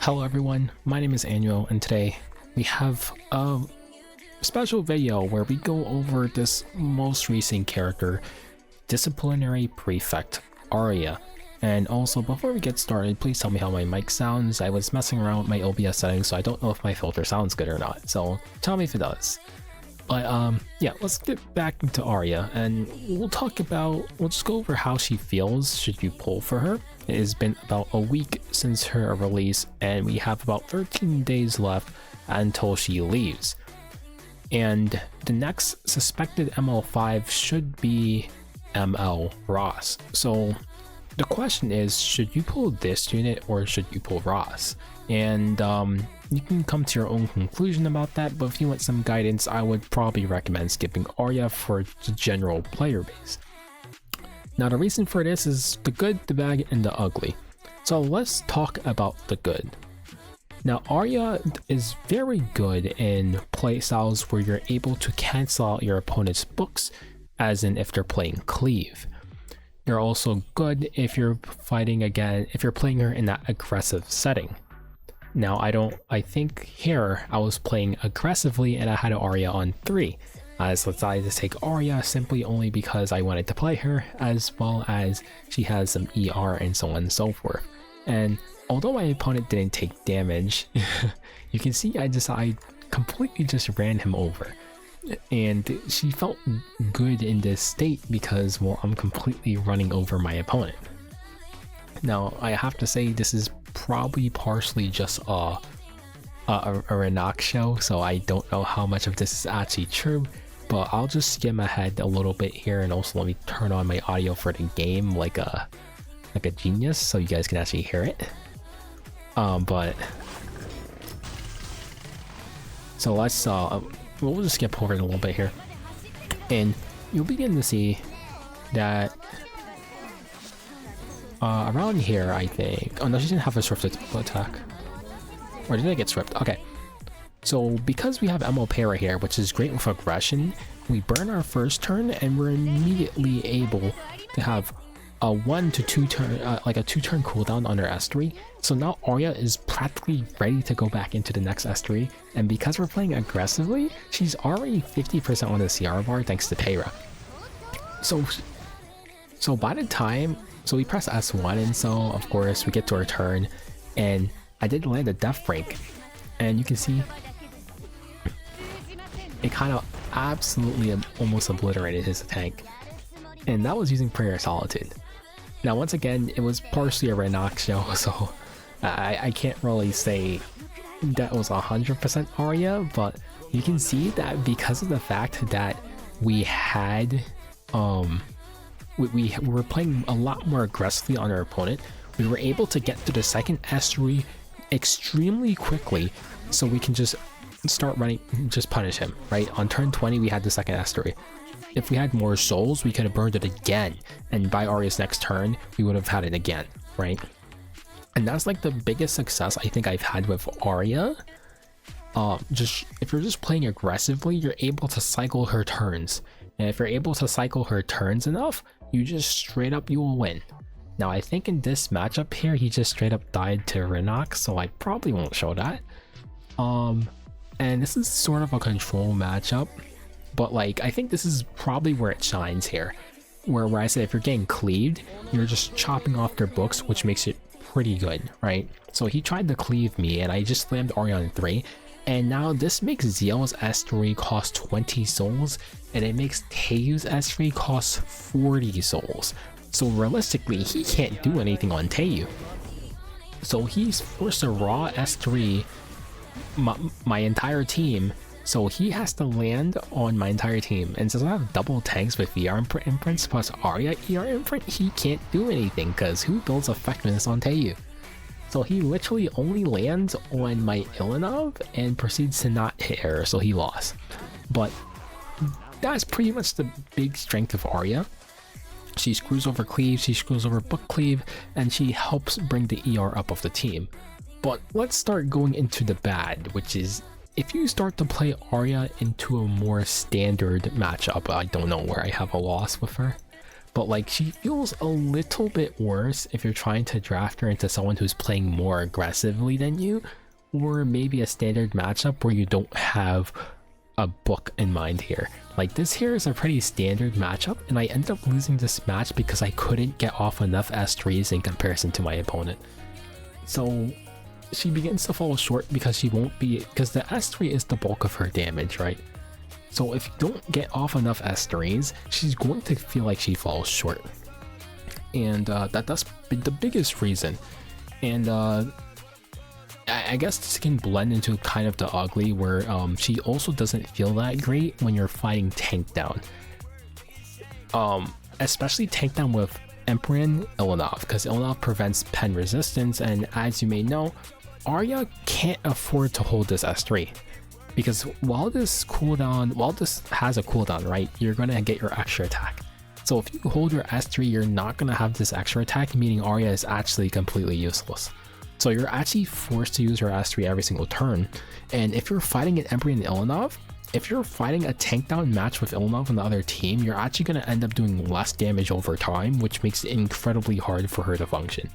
Hello everyone, my name is Annual, and today we have a special video where we go over this most recent character, Disciplinary Prefect Aria. And also, before we get started, please tell me how my mic sounds. I was messing around with my OBS settings, so I don't know if my filter sounds good or not, so tell me if it does. But yeah, let's get back into Aria, and we'll just go over how she feels should you pull for her. It has been about a week since her release, and we have about 13 days left until she leaves. And the next suspected ML5 should be ML Ross. So the question is, should you pull this unit or should you pull Ross? And you can come to your own conclusion about that, but if you want some guidance, I would probably recommend skipping Aria for the general player base. Now the reason for this is the good, the bad, and the ugly. So let's talk about the good. Now Aria is very good in playstyles where you're able to cancel out your opponent's books, as in if they're playing cleave. You're also good if you're playing her in that aggressive setting. Now I think here I was playing aggressively and I had Aria on 3. I decided to take Aria simply only because I wanted to play her, as well as she has some ER and so on and so forth. And although my opponent didn't take damage, you can see I completely just ran him over. And she felt good in this state because, well, I'm completely running over my opponent. Now I have to say this is probably partially just a Renac show, so I don't know how much of this is actually true, but I'll just skim ahead a little bit here, and also let me turn on my audio for the game like a genius so you guys can actually hear it. But so let's we'll just skip over it a little bit here, and you'll begin to see that around here, I think. Oh no, she didn't have a swift attack. Or did I get swift? Okay. So because we have ML Para here, which is great with aggression, we burn our first turn and we're immediately able to have a 1 to 2 turn, like a 2-turn cooldown on our S3. So now Aria is practically ready to go back into the next S3, and because we're playing aggressively, she's already 50% on the CR bar thanks to Para. So by the time, so we press S1, and so of course we get to our turn, and I did land a death break, and you can see it kind of absolutely almost obliterated his tank, and that was using Prayer Solitude. Now once again, it was partially a Renac show, so I can't really say that was 100% Aria, but you can see that because of the fact that we had we were playing a lot more aggressively on our opponent, we were able to get to the second S3 extremely quickly, so we can just start running, just punish him, right? On turn 20 we had the second S3. If we had more souls, we could have burned it again, and by Aria's next turn we would have had it again, right? And that's like the biggest success I think I've had with Aria. Just if you're just playing aggressively, you're able to cycle her turns, and if you're able to cycle her turns enough, you just straight up, you will win. Now I think in this matchup here, he just straight up died to Renac, so I probably won't show that. And this is sort of a control matchup, but like I think this is probably where it shines here, where I said if you're getting cleaved, you're just chopping off their books, which makes it pretty good, right? So he tried to cleave me, and I just slammed Aria on 3, and now this makes Zeal's S3 cost 20 souls, and it makes Taeyu's S3 cost 40 souls. So realistically, he can't do anything on Taeyu. So he's forced to raw S3 my entire team, so he has to land on my entire team. And since I have double tanks with ER imprints plus Aria ER imprint, he can't do anything because who builds effectiveness on Taeyu? So he literally only lands on my Ilanov and proceeds to not hit her, so he lost. But that's pretty much the big strength of Aria. She screws over cleave, she screws over book cleave, and she helps bring the ER up of the team. But let's start going into the bad, which is if you start to play Aria into a more standard matchup. I don't know where I have a loss with her, but like she feels a little bit worse if you're trying to draft her into someone who's playing more aggressively than you, or maybe a standard matchup where you don't have a book in mind here. Like this here is a pretty standard matchup, and I ended up losing this match because I couldn't get off enough S3s in comparison to my opponent. So she begins to fall short because the S3 is the bulk of her damage, right? So if you don't get off enough S3s, she's going to feel like she falls short. And that's the biggest reason. And I guess this can blend into kind of the ugly where she also doesn't feel that great when you're fighting tank down. Especially tank down with Emperor Ilanov, because Ilanov prevents pen resistance, and as you may know, Aria can't afford to hold this S3. Because while this has a cooldown, right, you're gonna get your extra attack. So if you hold your S3, you're not gonna have this extra attack, meaning Aria is actually completely useless. So you're actually forced to use your S3 every single turn. And if you're fighting an Emperor and Ilanov, if you're fighting a tank down match with Ilanov on the other team, you're actually gonna end up doing less damage over time, which makes it incredibly hard for her to function.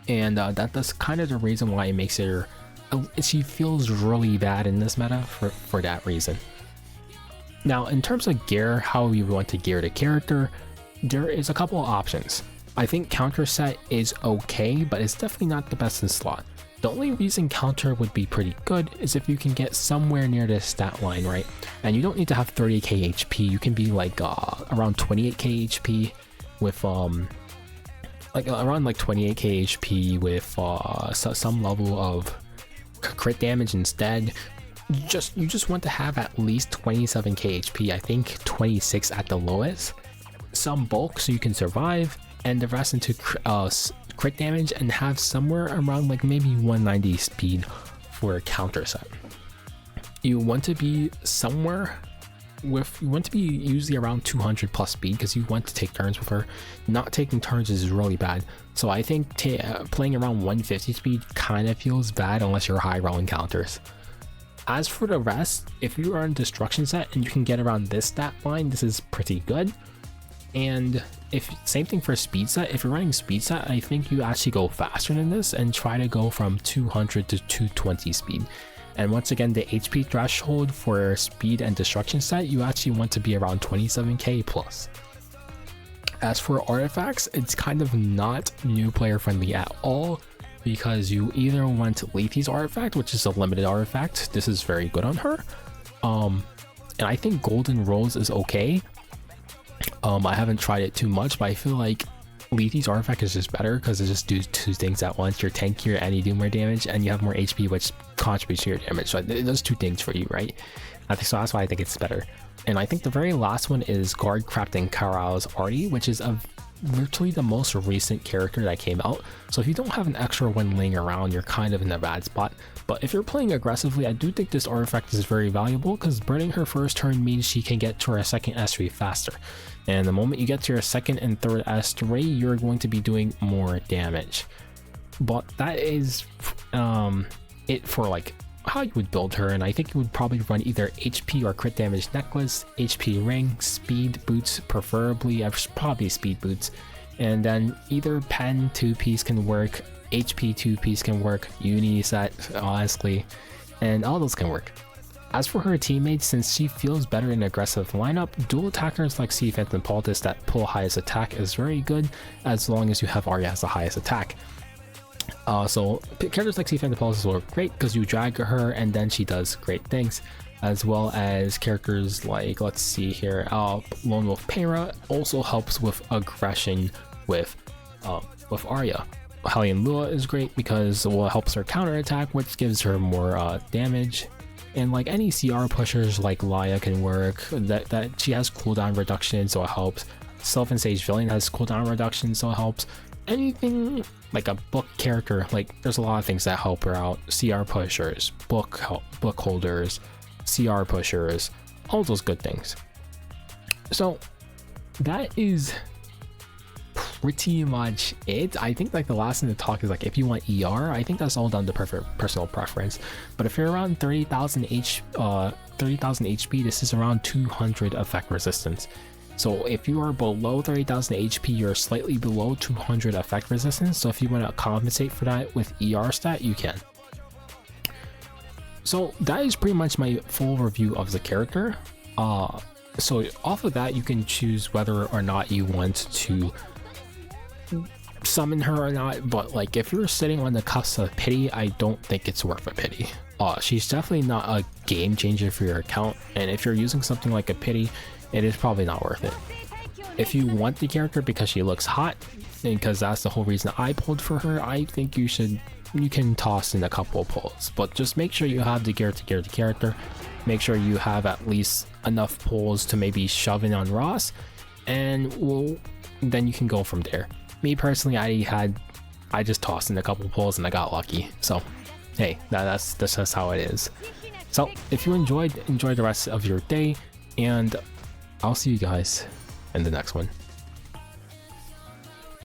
And that's kind of the reason why it makes her. She feels really bad in this meta for that reason. Now, in terms of gear, how you want to gear the character, there is a couple of options. I think counter set is okay, but it's definitely not the best in slot. The only reason counter would be pretty good is if you can get somewhere near this stat line, right? And you don't need to have 30k HP. You can be like around 28k HP with around 28k HP with some level of crit damage instead. You just want to have at least 27k HP, I think 26 at the lowest, some bulk so you can survive, and the rest into crit damage, and have somewhere around like maybe 190 speed for a counter set. You want to be usually around 200 plus speed because you want to take turns with her. Not taking turns is really bad, so I think playing around 150 speed kind of feels bad unless you're high rolling counters. As for the rest, if you are in destruction set and you can get around this stat line, this is pretty good. And same thing for speed set. If you're running speed set, I think you actually go faster than this and try to go from 200 to 220 speed. And once again, the HP threshold for speed and destruction set, you actually want to be around 27k plus. As for artifacts, it's kind of not new player friendly at all, because you either want Lethe's artifact, which is a limited artifact. This is very good on her. And I think Golden Rose is okay. I haven't tried it too much, but I feel like Lethe's artifact is just better because it just does two things at once. You're tankier and you do more damage, and you have more HP, which contributes to your damage. So it does two things for you, right? So that's why I think it's better. And I think the very last one is Guardcraft and Karal's Artie, which is virtually the most recent character that came out. So if you don't have an extra one laying around, you're kind of in a bad spot. But if you're playing aggressively, I do think this artifact is very valuable, because burning her first turn means she can get to her second S3 faster. And the moment you get to your second and third S3, you're going to be doing more damage. But that is it for like how you would build her, and I think you would probably run either HP or crit damage necklace, HP ring, speed boots, preferably probably speed boots, and then either pen 2-piece can work, HP 2-piece can work, uni set honestly, and all those can work. As for her teammates, since she feels better in an aggressive lineup, dual attackers like Sea Phantom Poultice that pull highest attack is very good, as long as you have Aria as the highest attack. So characters like Sea Phantom Poultice work great because you drag her and then she does great things, as well as characters like, let's see here, Lone Wolf Para also helps with aggression with Aria. Hellion Lua is great because it helps her counterattack, which gives her more damage. And like any CR pushers like Laya can work, that she has cooldown reduction, so it helps. Self and Sage Villain has cooldown reduction, so it helps. Anything like a book character, like there's a lot of things that help her out. CR pushers, book holders, CR pushers, all those good things. So that is pretty much it. I think like the last thing to talk is like if you want ER, I think that's all down to personal preference. But if you're around 30,000 HP, this is around 200 effect resistance. So if you are below 30,000 HP, you're slightly below 200 effect resistance. So if you want to compensate for that with ER stat, you can. So that is pretty much my full review of the character. So off of that, you can choose whether or not you want to summon her or not. But like, if you're sitting on the cusp of pity, I don't think it's worth a pity. She's definitely not a game changer for your account, and if you're using something like a pity, it is probably not worth it. If you want the character because she looks hot, and because that's the whole reason I pulled for her, I think you can toss in a couple of pulls, but just make sure you have the gear to gear the character. Make sure you have at least enough pulls to maybe shove in on Ross, and then you can go from there. Me personally, I just tossed in a couple of pulls and I got lucky. So hey, that's just how it is. So if you enjoy the rest of your day, and I'll see you guys in the next one.